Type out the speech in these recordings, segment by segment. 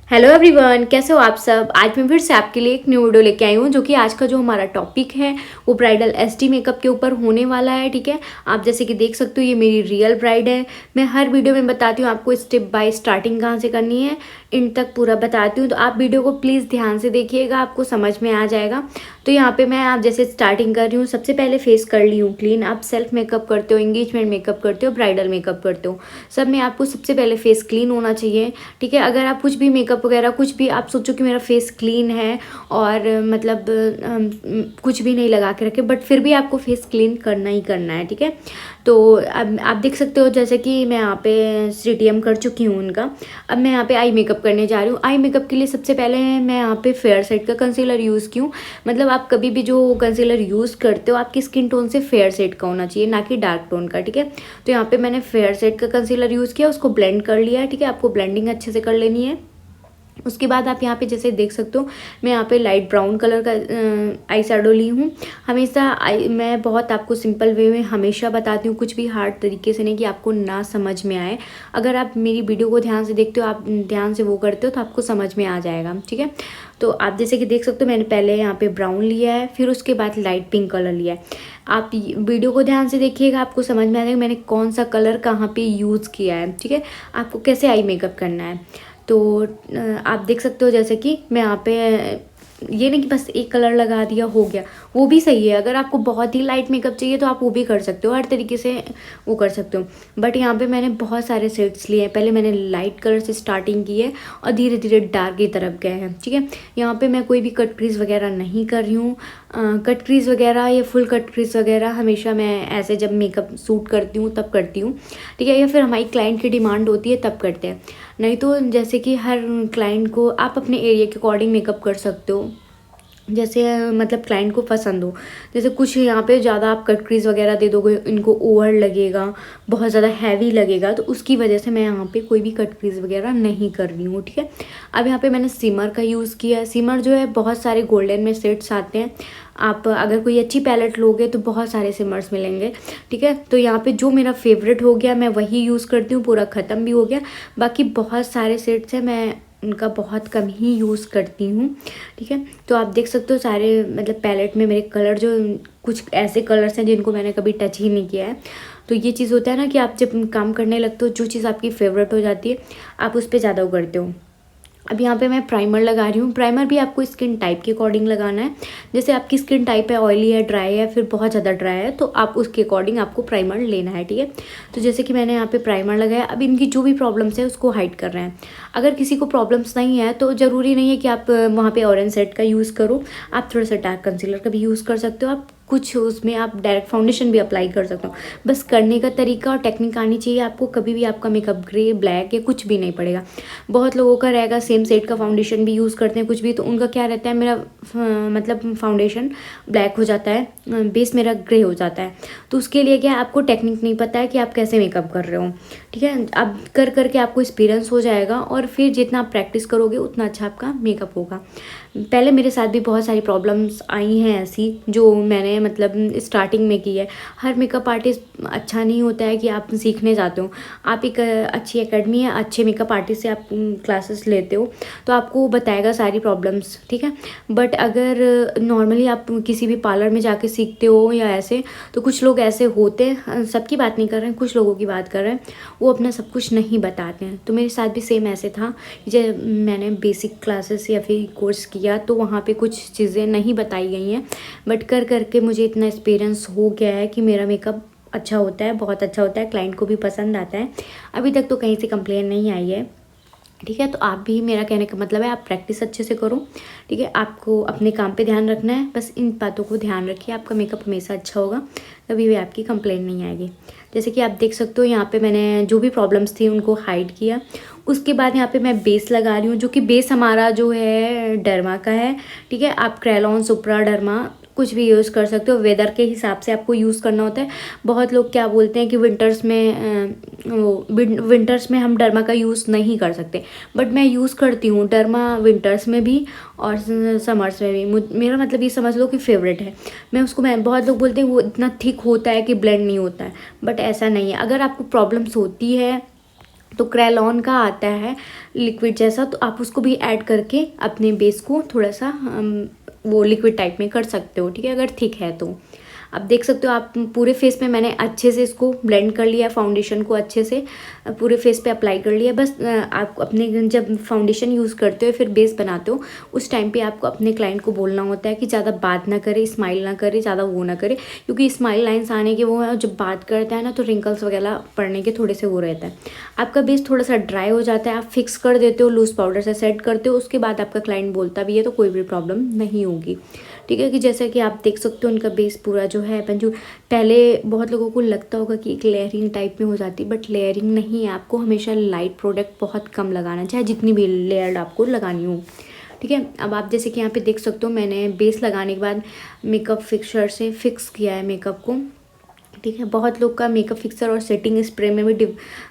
Hello everyone, कैसे हो आप सब। आज मैं फिर से आपके लिए एक न्यू वीडियो लेके आई हूँ, जो कि आज का जो हमारा टॉपिक है वो ब्राइडल एसटी मेकअप के ऊपर होने वाला है। ठीक है, आप जैसे कि देख सकते हो ये मेरी रियल ब्राइड है। मैं हर वीडियो में बताती हूँ आपको स्टेप बाय स्टार्टिंग कहाँ से करनी है, इन तक पूरा बताती हूँ। तो आप वीडियो को प्लीज़ ध्यान से देखिएगा, आपको समझ में आ जाएगा। तो यहाँ पे मैं आप जैसे स्टार्टिंग कर रही हूँ, सबसे पहले फेस कर ली हूँ क्लीन। आप सेल्फ मेकअप करते हो, एंगेजमेंट मेकअप करते हो, ब्राइडल मेकअप करते हो, सब में आपको सबसे पहले फेस क्लीन होना चाहिए। ठीक है, अगर आप कुछ भी मेकअप वगैरह कुछ भी आप सोचो कि मेरा फेस क्लीन है और मतलब कुछ भी नहीं लगा के रखे, बट फिर भी आपको फेस क्लीन करना ही करना है। ठीक है, तो अब आप देख सकते हो जैसे कि मैं यहाँ पे सीटीएम कर चुकी हूँ उनका। अब मैं यहाँ पे आई मेकअप करने जा रही हूँ। आई मेकअप के लिए सबसे पहले मैं यहाँ पे फेयर साइड का कंसीलर यूज़ की हूँ। मतलब आप कभी भी जो कंसीलर यूज़ करते हो आपकी स्किन टोन से फेयर साइड का होना चाहिए, ना कि डार्क टोन का। ठीक है, तो यहाँ पे मैंने फेयर साइड का कंसीलर यूज़ किया, उसको ब्लेंड कर लिया है। ठीक है, आपको ब्लेंडिंग अच्छे से कर लेनी है। उसके बाद आप यहाँ पे जैसे देख सकते हो मैं यहाँ पे लाइट ब्राउन कलर का आई शैडो ली हूँ। हमेशा मैं बहुत आपको सिंपल वे में हमेशा बताती हूँ, कुछ भी हार्ड तरीके से नहीं कि आपको ना समझ में आए। अगर आप मेरी वीडियो को ध्यान से देखते हो, आप ध्यान से वो करते हो, तो आपको समझ में आ जाएगा। ठीक है, तो आप जैसे कि देख सकते हो मैंने पहले यहाँ पे ब्राउन लिया है, फिर उसके बाद लाइट पिंक कलर लिया है। आप वीडियो को ध्यान से देखिएगा, आपको समझ में आ जाएगा मैंने कौन सा कलर कहाँ पे यूज़ किया है। ठीक है, आपको कैसे आई मेकअप करना है। तो आप देख सकते हो जैसे कि मैं यहाँ पे ये नहीं कि बस एक कलर लगा दिया हो गया, वो भी सही है। अगर आपको बहुत ही लाइट मेकअप चाहिए तो आप वो भी कर सकते हो, हर तरीके से वो कर सकते हो। बट यहाँ पे मैंने बहुत सारे शेड्स लिए हैं। पहले मैंने लाइट कलर से स्टार्टिंग की है और धीरे धीरे डार्क की तरफ गए हैं। ठीक है, यहाँ पे मैं कोई भी कट क्रीज वगैरह नहीं कर रही हूँ। कट क्रीज वगैरह या फुल कट क्रीज वगैरह हमेशा मैं ऐसे जब मेकअप सूट करती हूँ तब करती हूँ। ठीक है, या फिर हमारी क्लाइंट की डिमांड होती है तब करते हैं। नहीं तो जैसे कि हर क्लाइंट को आप अपने एरिया के अकॉर्डिंग मेकअप कर सकते हो, जैसे मतलब क्लाइंट को पसंद हो। जैसे कुछ यहाँ पे ज़्यादा आप कट क्रीज वगैरह दे दोगे, इनको ओवर लगेगा, बहुत ज़्यादा हैवी लगेगा, तो उसकी वजह से मैं यहाँ पे कोई भी कट क्रीज वगैरह नहीं कर रही हूँ। ठीक है, अब यहाँ पे मैंने सिमर का यूज़ किया है। सिमर जो है बहुत सारे गोल्डन में सेट्स आते हैं। आप अगर कोई अच्छी पैलेट लोगे तो बहुत सारे सिमर्स मिलेंगे। ठीक है, तो यहाँ पे जो मेरा फेवरेट हो गया मैं वही यूज़ करती हूँ, पूरा ख़त्म भी हो गया। बाकी बहुत सारे सेट्स हैं, मैं उनका बहुत कम ही यूज़ करती हूँ। ठीक है, तो आप देख सकते हो सारे मतलब पैलेट में मेरे कलर जो कुछ ऐसे कलर्स हैं जिनको मैंने कभी टच ही नहीं किया है। तो ये चीज़ होता है ना कि आप जब काम करने लगते हो, जो चीज़ आपकी फेवरेट हो जाती है आप उस पर ज़्यादा वो करते हो। अब यहाँ पे मैं प्राइमर लगा रही हूँ। प्राइमर भी आपको स्किन टाइप के अकॉर्डिंग लगाना है। जैसे आपकी स्किन टाइप है ऑयली है, ड्राई है, फिर बहुत ज़्यादा ड्राई है, तो आप उसके अकॉर्डिंग आपको प्राइमर लेना है। ठीक है, तो जैसे कि मैंने यहाँ पे प्राइमर लगाया। अब इनकी जो भी प्रॉब्लम्स है उसको हाइड कर रहे हैं। अगर किसी को प्रॉब्लम्स नहीं है तो ज़रूरी नहीं है कि आप वहाँ पे ऑरेंज सेट का यूज़ करो, आप थोड़ा सा डार्क कंसीलर का भी यूज़ कर सकते हो। आप कुछ उसमें आप डायरेक्ट फाउंडेशन भी अप्लाई कर सकते हो। बस करने का तरीका और टेक्निक आनी चाहिए आपको। कभी भी आपका मेकअप ग्रे ब्लैक या कुछ भी नहीं पड़ेगा। बहुत लोगों का रहेगा सेम सेट का फाउंडेशन भी यूज़ करते हैं कुछ भी, तो उनका क्या रहता है, मेरा मतलब फाउंडेशन ब्लैक हो जाता है, बेस मेरा ग्रे हो जाता है। तो उसके लिए क्या आपको टेक्निक नहीं पता है कि आप कैसे मेकअप कर रहे हो। ठीक है, अब कर करके आपको एक्सपीरियंस हो जाएगा और फिर जितना आप प्रैक्टिस करोगे उतना अच्छा आपका मेकअप होगा। पहले मेरे साथ भी बहुत सारी प्रॉब्लम्स आई हैं ऐसी, जो मैंने मतलब स्टार्टिंग में की है। हर मेकअप आर्टिस्ट अच्छा नहीं होता है कि आप सीखने जाते हो। आप एक अच्छी एकेडमी या अच्छे मेकअप आर्टिस्ट से आप क्लासेस लेते हो तो आपको वो बताएगा सारी प्रॉब्लम्स। ठीक है, बट अगर नॉर्मली आप किसी भी पार्लर में जाके सीखते हो या ऐसे, तो कुछ लोग ऐसे होते हैं, सबकी बात नहीं कर रहे हैं, कुछ लोगों की बात कर रहे हैं, वो अपना सब कुछ नहीं बताते हैं। तो मेरे साथ भी सेम ऐसे था, जब मैंने बेसिक क्लासेस या फिर कोर्स किया तो वहाँ पे कुछ चीज़ें नहीं बताई गई हैं, बट कर करके मुझे इतना एक्सपीरियंस हो गया है कि मेरा मेकअप अच्छा होता है, बहुत अच्छा होता है, क्लाइंट को भी पसंद आता है। अभी तक तो कहीं से कंप्लेन नहीं आई है। ठीक है, तो आप भी, मेरा कहने का मतलब है आप प्रैक्टिस अच्छे से करो। ठीक है, आपको अपने काम पे ध्यान रखना है, बस इन बातों को ध्यान रखिए, आपका मेकअप हमेशा अच्छा होगा, कभी भी आपकी कंप्लेन नहीं आएगी। जैसे कि आप देख सकते हो यहाँ पे मैंने जो भी प्रॉब्लम्स थी उनको हाइड किया। उसके बाद यहाँ पे मैं बेस लगा रही हूँ, जो कि बेस हमारा जो है डर्मा का है। ठीक है, आप क्रेलॉन सुप्रा डर्मा कुछ भी यूज़ कर सकते हो, वेदर के हिसाब से आपको यूज़ करना होता है। बहुत लोग क्या बोलते हैं कि विंटर्स में हम डर्मा का यूज़ नहीं कर सकते, बट मैं यूज़ करती हूँ डर्मा विंटर्स में भी और समर्स में भी। मेरा मतलब ये समझ लो कि फेवरेट है। मैं बहुत लोग बोलते हैं वो इतना थिक होता है कि ब्लेंड नहीं होता है, बट ऐसा नहीं है। अगर आपको प्रॉब्लम्स होती है तो क्रेलॉन का आता है लिक्विड जैसा, तो आप उसको भी ऐड करके अपने बेस को थोड़ा सा वो लिक्विड टाइप में कर सकते हो, ठीक है, अगर थिक है तो। अब देख सकते हो आप पूरे फेस पे मैंने अच्छे से इसको ब्लेंड कर लिया, फाउंडेशन को अच्छे से पूरे फेस पे अप्लाई कर लिया। बस आप अपने जब फाउंडेशन यूज़ करते हो फिर बेस बनाते हो उस टाइम पे आपको अपने क्लाइंट को बोलना होता है कि ज़्यादा बात ना करे, स्माइल ना करे, ज़्यादा वो ना करे, क्योंकि स्माइल लाइन्स आने के वो है, जब बात करता है ना तो रिंकल्स वगैरह पड़ने के थोड़े से वो रहता है। आपका बेस थोड़ा सा ड्राई हो जाता है, आप फिक्स कर देते हो, लूज़ पाउडर से सेट करते हो, उसके बाद आपका क्लाइंट बोलता भी है तो कोई भी प्रॉब्लम नहीं होगी, ठीक है। कि जैसा कि आप देख सकते हो उनका बेस पूरा जो है पंजू, पहले बहुत लोगों को लगता होगा कि एक लेयरिंग टाइप में हो जाती है, बट लेयरिंग नहीं है। आपको हमेशा लाइट प्रोडक्ट बहुत कम लगाना, चाहे जितनी भी लेयर्ड आपको लगानी हो, ठीक है। अब आप जैसे कि यहाँ पे देख सकते हो मैंने बेस लगाने के बाद मेकअप फिक्सर से फिक्स किया है मेकअप को, ठीक है। बहुत लोग का मेकअप फिक्सर और सेटिंग स्प्रे में भी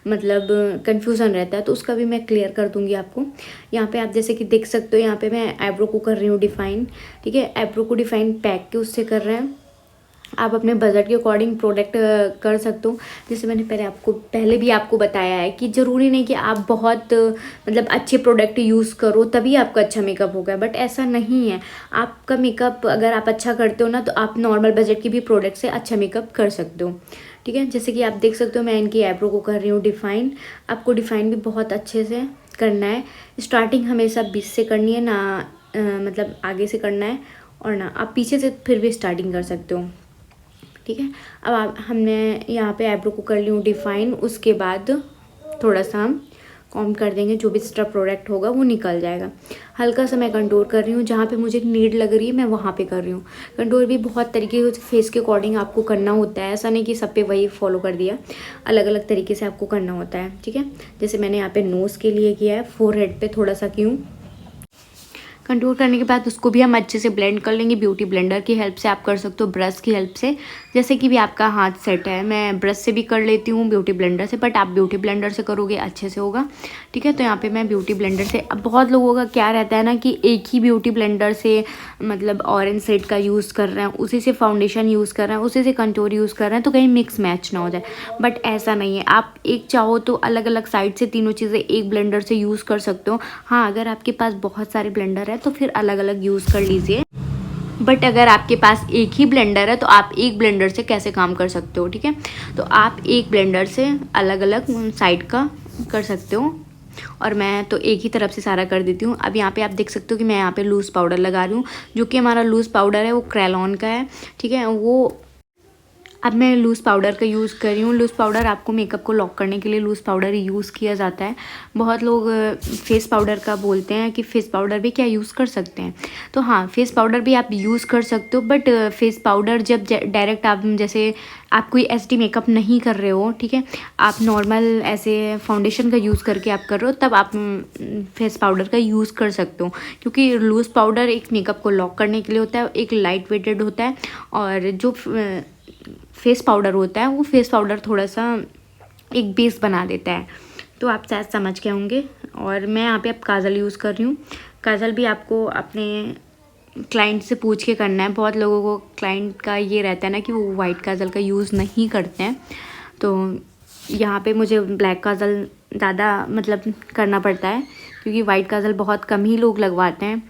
मतलब कन्फ्यूज़न रहता है, तो उसका भी मैं क्लियर कर दूंगी आपको। यहाँ पे आप जैसे कि देख सकते हो यहाँ पे मैं आईब्रो को कर रही हूँ डिफ़ाइन, ठीक है। आईब्रो को डिफ़ाइन पैक के उससे कर रहे हैं। आप अपने बजट के अकॉर्डिंग प्रोडक्ट कर सकते हो। जैसे मैंने पहले भी आपको बताया है कि ज़रूरी नहीं कि आप बहुत मतलब अच्छे प्रोडक्ट यूज़ करो तभी आपका अच्छा मेकअप होगा, बट ऐसा नहीं है। आपका मेकअप अगर आप अच्छा करते हो ना तो आप नॉर्मल बजट की भी प्रोडक्ट से अच्छा मेकअप कर सकते हो, ठीक है। जैसे कि आप देख सकते हो मैं इनकी आईब्रो को कर रही हूँ डिफ़ाइन। आपको डिफ़ाइन भी बहुत अच्छे से करना है। स्टार्टिंग हमेशा बीच से करनी है ना, मतलब आगे से करना है, और ना आप पीछे से फिर भी स्टार्टिंग कर सकते हो, ठीक है। अब हमने यहाँ पे आईब्रो को कर ली हूँ डिफ़ाइन, उसके बाद थोड़ा सा हम कॉम्ब कर देंगे, जो भी एक्स्ट्रा प्रोडक्ट होगा वो निकल जाएगा। हल्का सा मैं कंटूर कर रही हूँ, जहाँ पे मुझे नीड लग रही है मैं वहाँ पे कर रही हूँ। कंटूर भी बहुत तरीके से फेस के अकॉर्डिंग आपको करना होता है, ऐसा नहीं कि सब पे वही फॉलो कर दिया, अलग अलग तरीके से आपको करना होता है, ठीक है। जैसे मैंने यहाँ पे नोज़ के लिए किया है, फोरहेड पे थोड़ा सा क्यों कंटूर करने के बाद उसको भी हम अच्छे से ब्लेंड कर लेंगे ब्यूटी ब्लेंडर की हेल्प से। आप कर सकते हो ब्रश की हेल्प से, जैसे कि भी आपका हाथ सेट है। मैं ब्रश से भी कर लेती हूँ, ब्यूटी ब्लेंडर से, बट आप ब्यूटी ब्लेंडर से करोगे अच्छे से होगा, ठीक है। तो यहाँ पे मैं ब्यूटी ब्लेंडर से, अब बहुत लोगों का क्या रहता है ना कि एक ही ब्यूटी ब्लेंडर से मतलब ऑरेंज शेड का यूज़ कर रहे हैं, उसी से फाउंडेशन यूज़ कर रहे हैं, उसी से कंटूर यूज़ कर रहे हैं, तो कहीं मिक्स मैच ना हो जाए, बट ऐसा नहीं है। आप एक चाहो तो अलग अलग साइड से तीनों चीज़ें एक ब्लेंडर से यूज़ कर सकते हो। हाँ, अगर आपके पास बहुत सारे ब्लेंडर है तो फिर अलग अलग यूज़ कर लीजिए, बट अगर आपके पास एक ही ब्लेंडर है तो आप एक ब्लेंडर से कैसे काम कर सकते हो, ठीक है। तो आप एक ब्लेंडर से अलग अलग साइड का कर सकते हो, और मैं तो एक ही तरफ से सारा कर देती हूँ। अब यहाँ पे आप देख सकते हो कि मैं यहाँ पे लूज़ पाउडर लगा रही हूँ, जो कि हमारा लूज़ पाउडर है वो क्रेलॉन का है, ठीक है। वो अब मैं लूज़ पाउडर का यूज़ कर रही हूँ। लूज़ पाउडर आपको मेकअप को लॉक करने के लिए लूज़ पाउडर यूज़ किया जाता है। बहुत लोग फेस पाउडर का बोलते हैं कि फेस पाउडर भी क्या यूज़ कर सकते हैं, तो हाँ, फेस पाउडर भी आप यूज़ कर सकते हो, बट फेस पाउडर जब डायरेक्ट आप जैसे आप कोई एचडी मेकअप नहीं कर रहे हो, ठीक है, आप नॉर्मल ऐसे फाउंडेशन का यूज़ करके आप कर रहे हो, तब आप फेस पाउडर का यूज़ कर सकते हो, क्योंकि लूज़ पाउडर एक मेकअप को लॉक करने के लिए होता है, एक लाइट वेटेड होता है, और जो फेस पाउडर होता है वो फेस पाउडर थोड़ा सा एक बेस बना देता है, तो आप शायद समझ के होंगे। और मैं यहाँ पे अब काजल यूज़ कर रही हूँ। काजल भी आपको अपने क्लाइंट से पूछ के करना है। बहुत लोगों को क्लाइंट का ये रहता है ना कि वो वाइट काजल का यूज़ नहीं करते हैं, तो यहाँ पे मुझे ब्लैक काजल ज़्यादा मतलब करना पड़ता है, क्योंकि वाइट काजल बहुत कम ही लोग लगवाते हैं।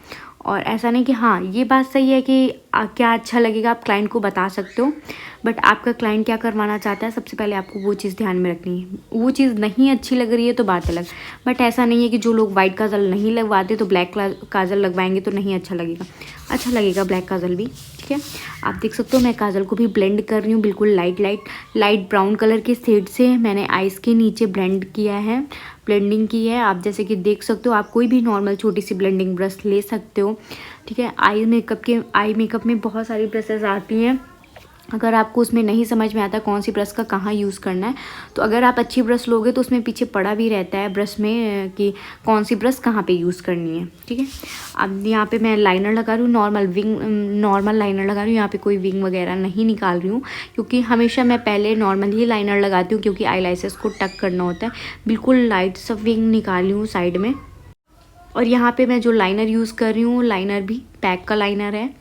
और ऐसा नहीं कि हाँ, ये बात सही है कि क्या अच्छा लगेगा आप क्लाइंट को बता सकते हो, बट आपका क्लाइंट क्या करवाना चाहता है सबसे पहले आपको वो चीज़ ध्यान में रखनी है। वो चीज़ नहीं अच्छी लग रही है तो बात अलग, बट ऐसा नहीं है कि जो लोग वाइट काजल नहीं लगवाते तो ब्लैक काजल लगवाएंगे तो नहीं अच्छा लगेगा। अच्छा लगेगा ब्लैक काजल भी, ठीक है। आप देख सकते हो मैं काजल को भी ब्लेंड कर रही हूँ, बिल्कुल लाइट ब्राउन कलर के शेड से मैंने आइज़ के नीचे ब्लेंड किया है, ब्लेंडिंग की है। आप जैसे कि देख सकते हो, आप कोई भी नॉर्मल छोटी सी ब्लेंडिंग ब्रश ले सकते हो, ठीक है। आई मेकअप में बहुत सारी ब्रशेज आती हैं, अगर आपको उसमें नहीं समझ में आता कौन सी ब्रश का कहाँ यूज़ करना है, तो अगर आप अच्छी ब्रश लोगे तो उसमें पीछे पड़ा भी रहता है ब्रश में कि कौन सी ब्रश कहाँ पे यूज़ करनी है, ठीक है। अब यहाँ पे मैं लाइनर लगा रही हूँ, नॉर्मल लाइनर लगा रही हूँ। यहाँ पे कोई विंग वगैरह नहीं निकाल रही हूँ, क्योंकि हमेशा मैं पहले नॉर्मल ही लाइनर लगाती हूँ, क्योंकि आईलैशेस को टक करना होता है। बिल्कुल लाइट सा विंग निकाली हूँ साइड में। और यहाँ पे मैं जो लाइनर यूज़ कर रही हूँ, लाइनर भी पैक का लाइनर है।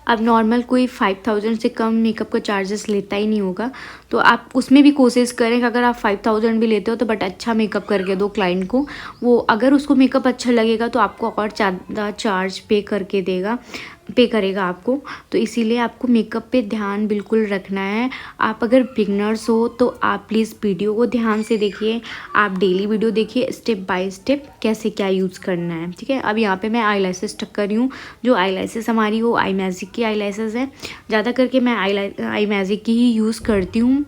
अब नॉर्मल कोई 5000 से कम मेकअप का चार्जेस लेता ही नहीं होगा, तो आप उसमें भी कोशिश करें कि अगर आप 5000 भी लेते हो तो बट अच्छा मेकअप करके दो क्लाइंट को। वो अगर उसको मेकअप अच्छा लगेगा तो आपको और ज़्यादा चार्ज पे करेगा आपको। तो इसीलिए आपको मेकअप पे ध्यान बिल्कुल रखना है। आप अगर बिगनर्स हो तो आप प्लीज़ वीडियो को ध्यान से देखिए, आप डेली वीडियो देखिए स्टेप बाय स्टेप कैसे क्या यूज़ करना है, ठीक है। अब यहाँ पे मैं आई लैसेस टक कर रही हूँ। जो आई लैसेस हमारी वो आई मैजिक की आई लैसेस है, ज़्यादा करके मैं आई मैजिक की ही यूज़ करती हूँ।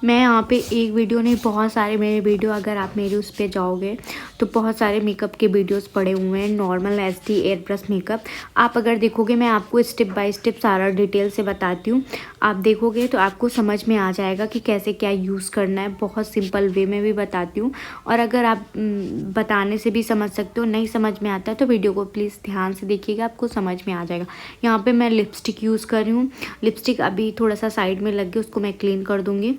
मैं यहाँ पे एक वीडियो नहीं, बहुत सारे मेरे वीडियो, अगर आप मेरे उस पर जाओगे तो बहुत सारे मेकअप के वीडियोस पड़े हुए हैं, normal HD air brush makeup. आप अगर देखोगे मैं आपको स्टेप बाय स्टेप सारा डिटेल से बताती हूँ। आप देखोगे तो आपको समझ में आ जाएगा कि कैसे क्या यूज़ करना है। बहुत सिंपल वे में भी बताती हूँ, और अगर आप बताने से भी समझ सकते हो, नहीं समझ में आता है तो वीडियो को प्लीज़ ध्यान से देखिएगा, आपको समझ में आ जाएगा। यहाँ पर मैं लिपस्टिक यूज़ कर रही हूँ। लिपस्टिक अभी थोड़ा सा साइड में लग गया, उसको मैं क्लीन कर दूँगी।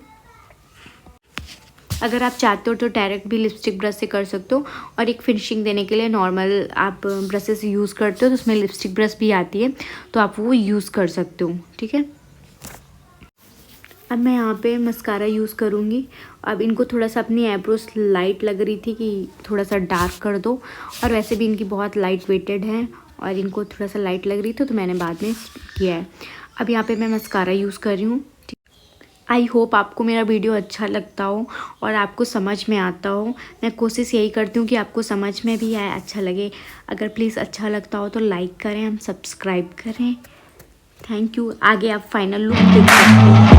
अगर आप चाहते हो तो डायरेक्ट भी लिपस्टिक ब्रश से कर सकते हो, और एक फिनिशिंग देने के लिए नॉर्मल आप ब्रशेस यूज़ करते हो तो उसमें लिपस्टिक ब्रश भी आती है, तो आप वो यूज़ कर सकते हो, ठीक है। अब मैं यहाँ पे मस्कारा यूज़ करूँगी। अब इनको थोड़ा सा अपनी आईब्रोज लाइट लग रही थी कि थोड़ा सा डार्क कर दो, और वैसे भी इनकी बहुत लाइट वेटेड है और इनको थोड़ा सा लाइट लग रही थी तो मैंने बाद में किया है। अब यहाँ पे मैं मस्कारा यूज़ कर रही हूँ। आई होप आपको मेरा वीडियो अच्छा लगता हो और आपको समझ में आता हो। मैं कोशिश यही करती हूँ कि आपको समझ में भी आए, अच्छा लगे। अगर प्लीज़ अच्छा लगता हो तो लाइक करें, हम सब्सक्राइब करें। Thank you. आगे आप फाइनल लुक देख सकते हैं।